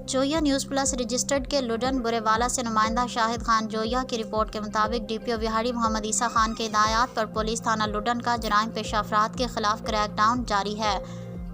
جویا news plus registered کے لڈن برے والا سے نمائندہ شاہد خان جویا کی رپورٹ کے مطابق ڈی پی او وہاڑی محمد عیسیٰ خان کے ہدایات پر پولیس تھانہ لڈن کا جرائم پیشہ افراد کے خلاف کریک ڈاؤن جاری ہے۔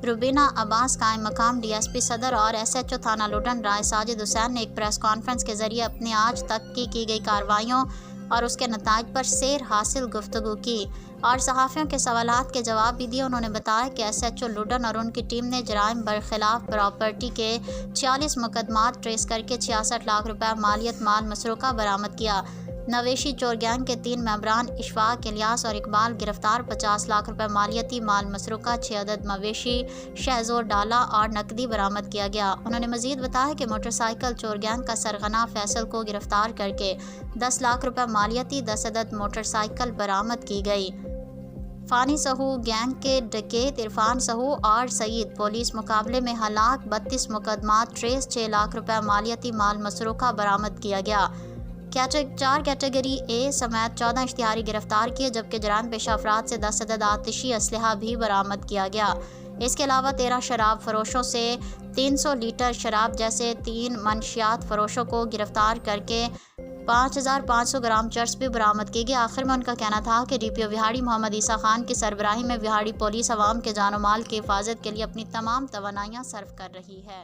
روبینہ عباس قائم مقام ڈی ایس پی صدر اور ایس ایچ او تھانہ لڈن رائے ساجد حسین نے ایک پریس کانفرنس کے ذریعے اپنی آج تک کی گئی کارروائیوں اور اس کے نتائج پر سیر حاصل گفتگو کی اور صحافیوں کے سوالات کے جواب بھی دیے۔ انہوں نے بتایا کہ ایس ایچ او لڈن اور ان کی ٹیم نے جرائم برخلاف پراپرٹی کے 46 مقدمات ٹریس کر کے 66 لاکھ روپے مالیت مال مسروقہ برآمد کیا۔ نویشی چور گینگ کے 3 ممبران اشفاق، الیاس اور اقبال گرفتار، 50 لاکھ روپے مالیتی مال مسروقہ، 6 عدد مویشی شہزور ڈالا اور نقدی برآمد کیا گیا۔ انہوں نے مزید بتایا کہ موٹر سائیکل چور گینگ کا سرغنہ فیصل کو گرفتار کر کے 10 لاکھ روپے مالیتی 10 عدد موٹر سائیکل برآمد کی گئی۔ فانی سہو گینگ کے ڈکیت عرفان سہو اور سعید پولیس مقابلے میں ہلاک، 32 مقدمات ٹریس، 6 لاکھ روپے مالیتی مال مسروقہ برآمد کیا گیا۔ 4 کیٹیگری اے سمیت 14 اشتہاری گرفتار کیے، جبکہ جرائم پیشہ افراد سے 10 عدد آتشی اسلحہ بھی برآمد کیا گیا۔ اس کے علاوہ 13 شراب فروشوں سے 300 لیٹر شراب جیسے 3 منشیات فروشوں کو گرفتار کر کے 5500 گرام چرس بھی برآمد کی گئی۔ آخر میں ان کا کہنا تھا کہ ڈی پی او وہاڑی محمد عیسیٰ خان کی سربراہی میں وہاڑی پولیس عوام کے جان و مال کی حفاظت کے لیے اپنی تمام توانائیاں صرف کر رہی ہے۔